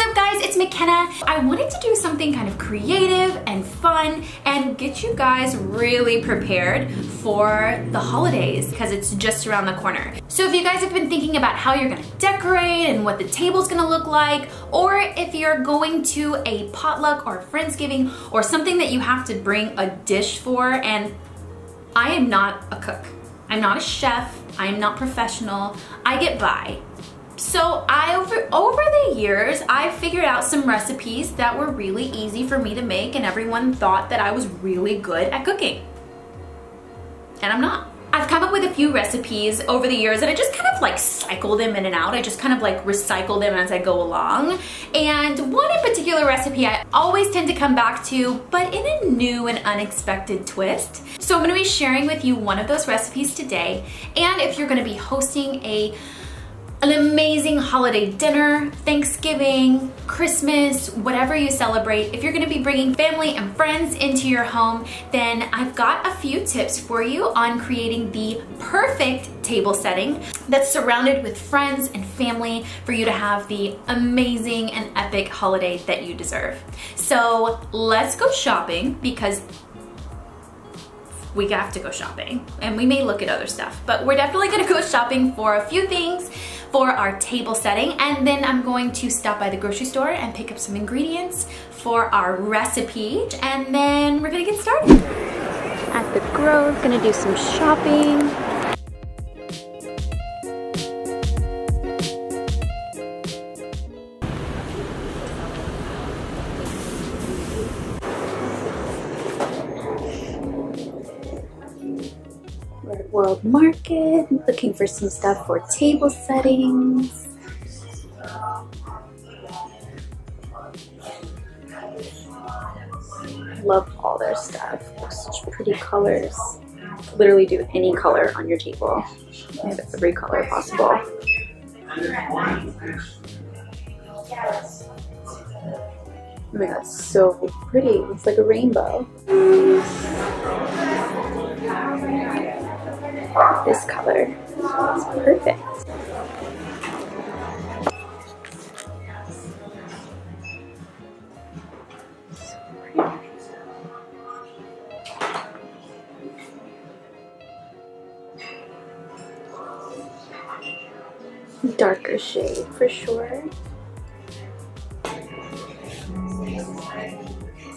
What's up guys, it's McKenna. I wanted to do something kind of creative and fun and get you guys really prepared for the holidays because it's just around the corner. So if you guys have been thinking about how you're gonna decorate and what the table's gonna look like, or if you're going to a potluck or a Friendsgiving or something that you have to bring a dish for, and I am not a cook. I'm not a chef, I am not professional, I get by. So over the years, I figured out some recipes that were really easy for me to make and everyone thought that I was really good at cooking. And I'm not. I've come up with a few recipes over the years and I just kind of like cycle them in and out. I just kind of like recycle them as I go along. And one in particular recipe I always tend to come back to, but in a new and unexpected twist. So I'm gonna be sharing with you one of those recipes today. And if you're gonna be hosting an amazing holiday dinner, Thanksgiving, Christmas, whatever you celebrate, if you're gonna be bringing family and friends into your home, then I've got a few tips for you on creating the perfect table setting that's surrounded with friends and family for you to have the amazing and epic holiday that you deserve. So let's go shopping because we have to go shopping and we may look at other stuff, but we're definitely gonna go shopping for a few things for our table setting, and then I'm going to stop by the grocery store and pick up some ingredients for our recipe, and then we're gonna get started. At the Grove, gonna do some shopping. We're at World Market, looking for some stuff for table settings. Love all their stuff. Such pretty colors. Literally do any color on your table. They have every color possible. Oh my god, so pretty. It's like a rainbow. This color is perfect. Darker shade for sure.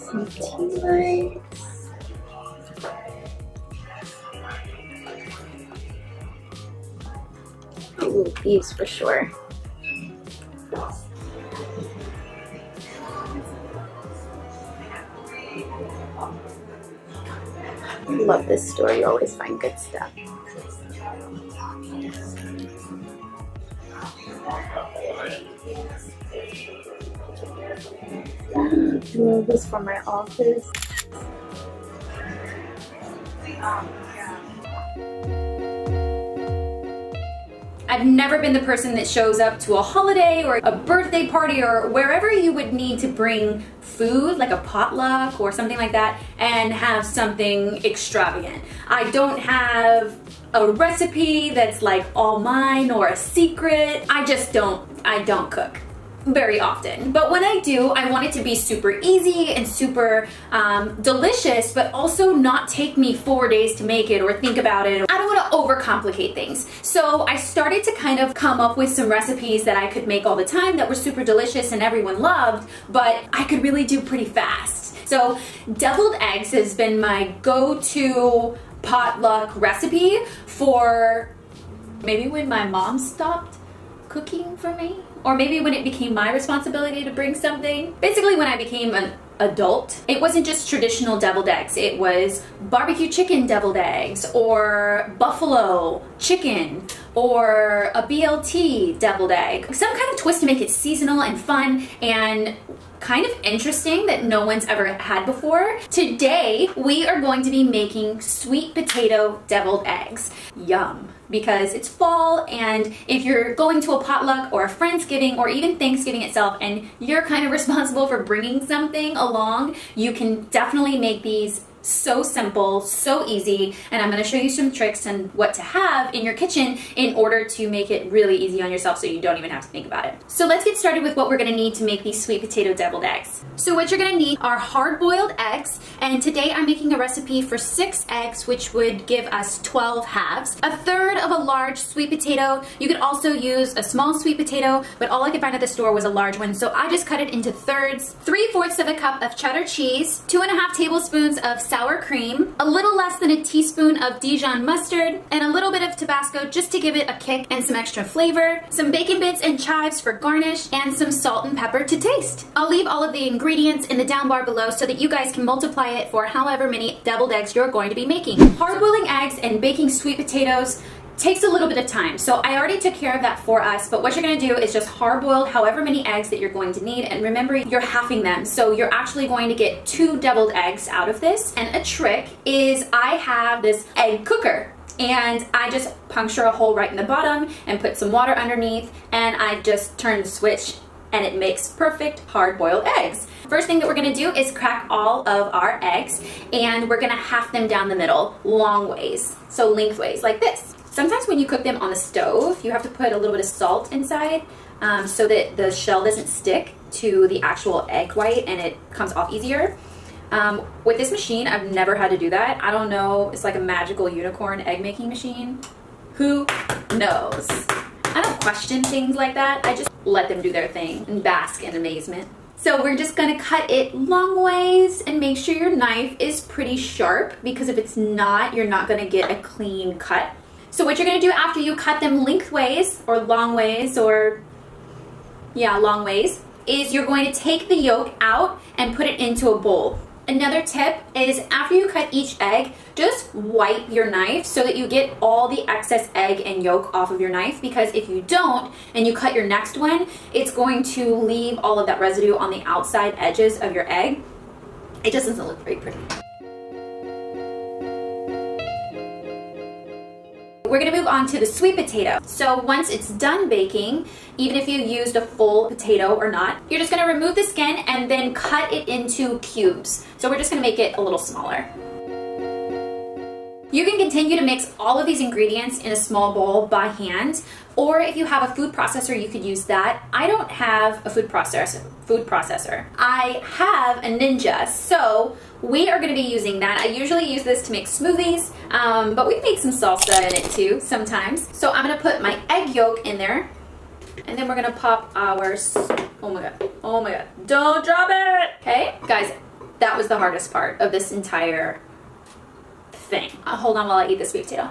Some tea lights. Ooh, these for sure. Love this store, you always find good stuff. Love this for my office. I've never been the person that shows up to a holiday or a birthday party or wherever you would need to bring food, like a potluck or something like that, and have something extravagant. I don't have a recipe that's like all mine or a secret. I don't cook very often, but when I do, I want it to be super easy and super delicious, but also not take me 4 days to make it or think about it. I don't want to overcomplicate things. So I started to kind of come up with some recipes that I could make all the time that were super delicious and everyone loved, but I could really do pretty fast. So deviled eggs has been my go-to potluck recipe for maybe when my mom stopped cooking for me, or maybe when it became my responsibility to bring something. Basically when I became an adult, it wasn't just traditional deviled eggs. It was barbecue chicken deviled eggs, or buffalo chicken, or a BLT deviled egg. Some kind of twist to make it seasonal and fun and kind of interesting that no one's ever had before. Today, we are going to be making sweet potato deviled eggs. Yum. Because it's fall, and if you're going to a potluck or a Friendsgiving or even Thanksgiving itself and you're kind of responsible for bringing something along, you can definitely make these So simple, so easy, and I'm going to show you some tricks and what to have in your kitchen in order to make it really easy on yourself so you don't even have to think about it. So let's get started with what we're going to need to make these sweet potato deviled eggs. So what you're going to need are hard-boiled eggs, and today I'm making a recipe for 6 eggs, which would give us 12 halves. A third of a large sweet potato. You could also use a small sweet potato, but all I could find at the store was a large one, so I just cut it into thirds. 3/4 of a cup of cheddar cheese, 2.5 tablespoons of sour cream, a little less than a teaspoon of Dijon mustard, and a little bit of Tabasco just to give it a kick and some extra flavor, some bacon bits and chives for garnish, and some salt and pepper to taste. I'll leave all of the ingredients in the down bar below so that you guys can multiply it for however many deviled eggs you're going to be making. Hard-boiling eggs and baking sweet potatoes takes a little bit of time, so I already took care of that for us, but what you're going to do is just hard-boil however many eggs that you're going to need, and remember, you're halving them, so you're actually going to get 2 deviled eggs out of this. And a trick is I have this egg cooker, and I just puncture a hole right in the bottom and put some water underneath, and I just turn the switch and it makes perfect hard-boiled eggs. First thing that we're gonna do is crack all of our eggs, and we're gonna half them down the middle, long ways, so lengthways like this. Sometimes when you cook them on the stove, you have to put a little bit of salt inside so that the shell doesn't stick to the actual egg white and it comes off easier. With this machine, I've never had to do that. I don't know, it's like a magical unicorn egg making machine. Who knows? I don't question things like that. I just let them do their thing and bask in amazement. So we're just gonna cut it long ways and make sure your knife is pretty sharp, because if it's not, you're not gonna get a clean cut. So what you're gonna do after you cut them lengthways or long ways, or yeah, long ways, is you're going to take the yolk out and put it into a bowl. Another tip is after you cut each egg, just wipe your knife so that you get all the excess egg and yolk off of your knife, because if you don't and you cut your next one, it's going to leave all of that residue on the outside edges of your egg. It just doesn't look very pretty. We're gonna move on to the sweet potato. So once it's done baking, even if you used a full potato or not, you're just gonna remove the skin and then cut it into cubes. So we're just gonna make it a little smaller. You can continue to mix all of these ingredients in a small bowl by hand, or if you have a food processor, you could use that. I don't have a food processor. I have a Ninja, so we are going to be using that. I usually use this to make smoothies, but we make some salsa in it too sometimes. So I'm going to put my egg yolk in there, and then we're going to pop our, oh my god, don't drop it! Okay, guys, that was the hardest part of this entire thing. Hold on while I eat the sweet potato.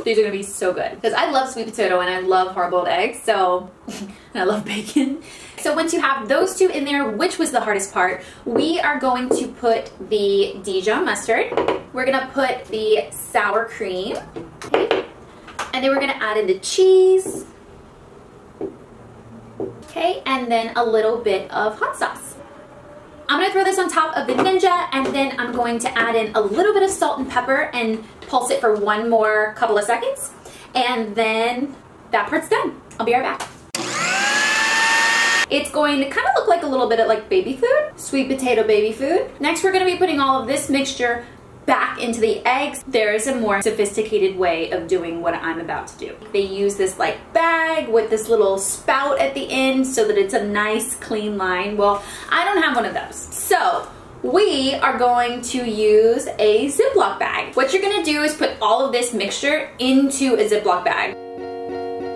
These are gonna be so good, because I love sweet potato and I love hard-boiled eggs, so and I love bacon. So once you have those two in there, which was the hardest part, we are going to put the Dijon mustard, we're gonna put the sour cream, okay, and then we're gonna add in the cheese, okay, and then a little bit of hot sauce. I'm gonna throw this on top of the Ninja, and then I'm going to add in a little bit of salt and pepper and pulse it for one more couple of seconds, and then that part's done. I'll be right back. It's going to kind of look like a little bit of like baby food, sweet potato baby food. Next, we're gonna be putting all of this mixture back into the eggs. There is a more sophisticated way of doing what I'm about to do. They use this like bag with this little spout at the end so that it's a nice clean line. Well, I don't have one of those. So we are going to use a Ziploc bag. What you're gonna do is put all of this mixture into a Ziploc bag.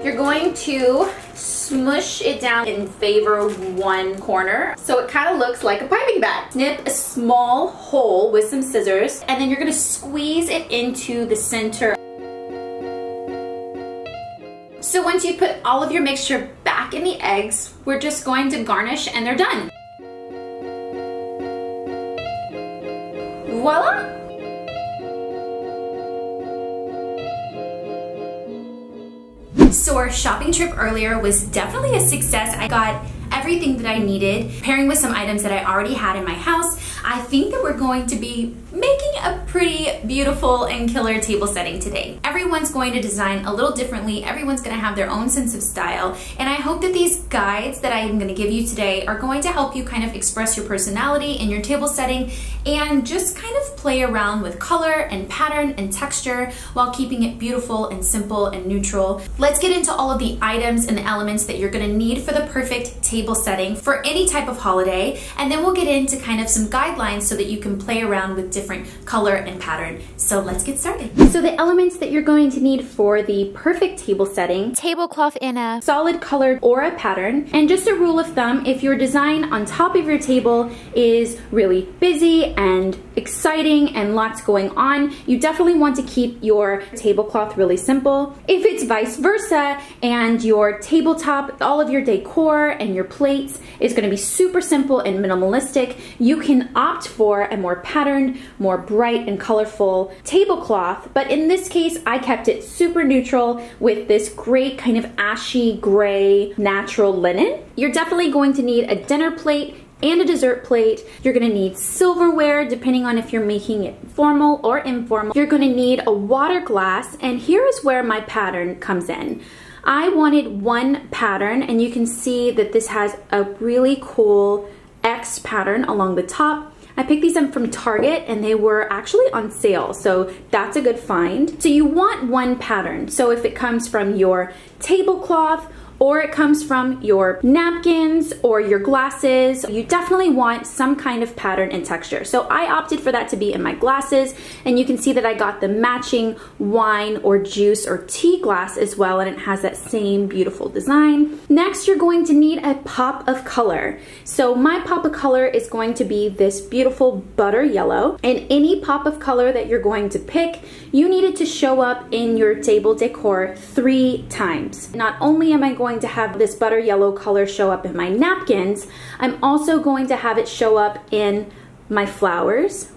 You're going to smush it down in favor one corner so it kind of looks like a piping bag. Snip a small hole with some scissors, and then you're going to squeeze it into the center. So once you put all of your mixture back in the eggs, we're just going to garnish and they're done. Voila! So our shopping trip earlier was definitely a success. I got everything that I needed, pairing with some items that I already had in my house. I think that we're going to be making a pretty beautiful and killer table setting today. Everyone's going to design a little differently. Everyone's going to have their own sense of style. And I hope that these guides that I'm going to give you today are going to help you kind of express your personality in your table setting and just kind of play around with color and pattern and texture while keeping it beautiful and simple and neutral. Let's get into all of the items and the elements that you're going to need for the perfect table setting for any type of holiday, and then we'll get into kind of some guidelines so that you can play around with different color and pattern. So let's get started. So the elements that you're going to need for the perfect table setting: tablecloth in a solid colored aura pattern. And just a rule of thumb, if your design on top of your table is really busy and exciting and lots going on, you definitely want to keep your tablecloth really simple. If it's vice versa and your tabletop, all of your decor and your plates is going to be super simple and minimalistic, you can opt for a more patterned, more bright and colorful tablecloth. But in this case, I kept it super neutral with this great kind of ashy gray natural linen. You're definitely going to need a dinner plate and a dessert plate. You're gonna need silverware depending on if you're making it formal or informal. You're gonna need a water glass, and here is where my pattern comes in. I wanted one pattern, and you can see that this has a really cool X pattern along the top. I picked these up from Target and they were actually on sale, so that's a good find. So you want one pattern. So if it comes from your tablecloth or it comes from your napkins or your glasses, you definitely want some kind of pattern and texture. So I opted for that to be in my glasses, and you can see that I got the matching wine or juice or tea glass as well, and it has that same beautiful design. Next, you're going to need a pop of color. So my pop of color is going to be this beautiful butter yellow, and any pop of color that you're going to pick, you need it to show up in your table decor 3 times. Not only am I going to have this butter yellow color show up in my napkins, I'm also going to have it show up in my flowers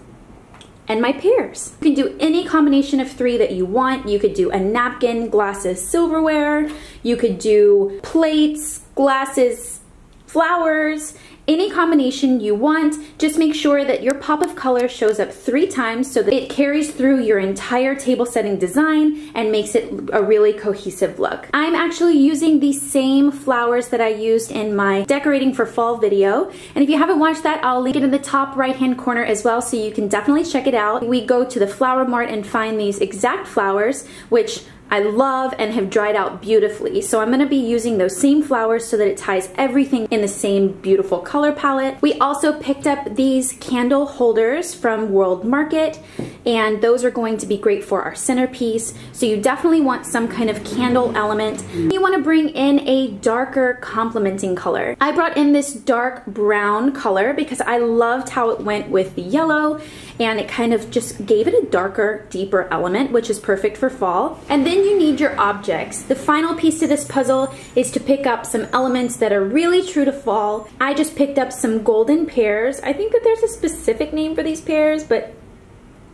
and my pears. You can do any combination of 3 that you want. You could do a napkin, glasses, silverware. You could do plates, glasses, flowers, any combination you want. Just make sure that your pop of color shows up 3 times so that it carries through your entire table setting design and makes it a really cohesive look. I'm actually using the same flowers that I used in my decorating for fall video, and if you haven't watched that, I'll link it in the top right hand corner as well, so you can definitely check it out. We go to the flower mart and find these exact flowers, which I love and have dried out beautifully. So I'm gonna be using those same flowers so that it ties everything in the same beautiful color palette. We also picked up these candle holders from World Market, and those are going to be great for our centerpiece. So you definitely want some kind of candle element. You wanna bring in a darker complementing color. I brought in this dark brown color because I loved how it went with the yellow, and it kind of just gave it a darker, deeper element, which is perfect for fall. And then you need your objects. The final piece to this puzzle is to pick up some elements that are really true to fall. I just picked up some golden pears. I think that there's a specific name for these pears, but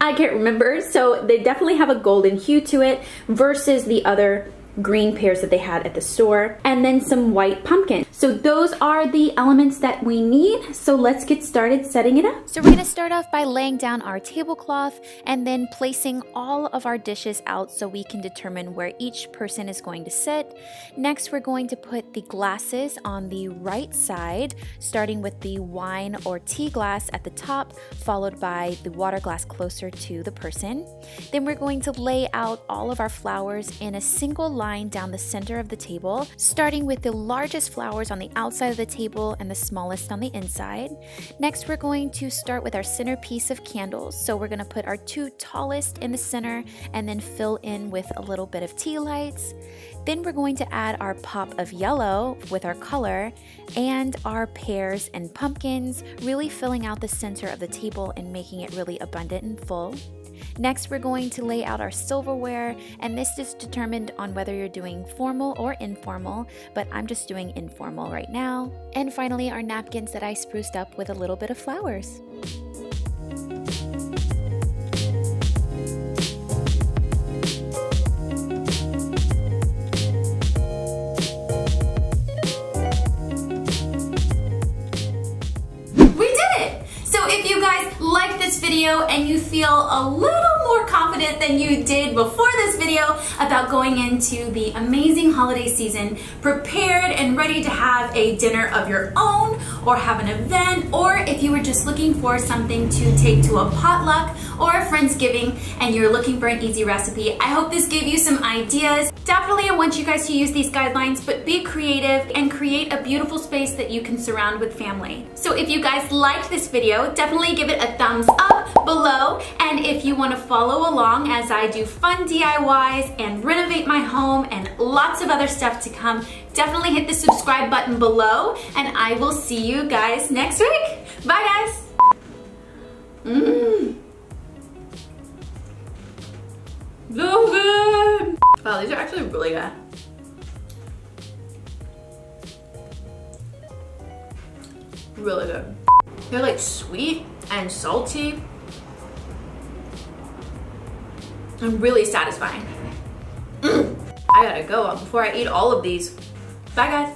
I can't remember. So they definitely have a golden hue to it versus the other green pears that they had at the store, and then some white pumpkin. So those are the elements that we need. So let's get started setting it up. So we're gonna start off by laying down our tablecloth and then placing all of our dishes out so we can determine where each person is going to sit. Next, we're going to put the glasses on the right side, starting with the wine or tea glass at the top, followed by the water glass closer to the person. Then we're going to lay out all of our flowers in a single line down the center of the table, starting with the largest flowers on the outside of the table and the smallest on the inside. Next, we're going to start with our centerpiece of candles. So we're going to put our 2 tallest in the center and then fill in with a little bit of tea lights. Then we're going to add our pop of yellow with our color and our pears and pumpkins, really filling out the center of the table and making it really abundant and full. Next, we're going to lay out our silverware, and this is determined on whether you're doing formal or informal, but I'm just doing informal right now. And finally, our napkins that I spruced up with a little bit of flowers. video and you feel a little more confident than you did before this video about going into the amazing holiday season, prepared and ready to have a dinner of your own or have an event, or if you were just looking for something to take to a potluck or a Friendsgiving and you're looking for an easy recipe, I hope this gave you some ideas. Definitely I want you guys to use these guidelines, but be creative and create a beautiful space that you can surround with family. So if you guys liked this video, definitely give it a thumbs up below, and if you want to follow along as I do fun DIYs and renovate my home and lots of other stuff to come, definitely hit the subscribe button below, and I will see you guys next week. Bye guys! So good! Wow, these are actually really good. Really good. They're like sweet and salty and really satisfying. I gotta go before I eat all of these. Bye guys.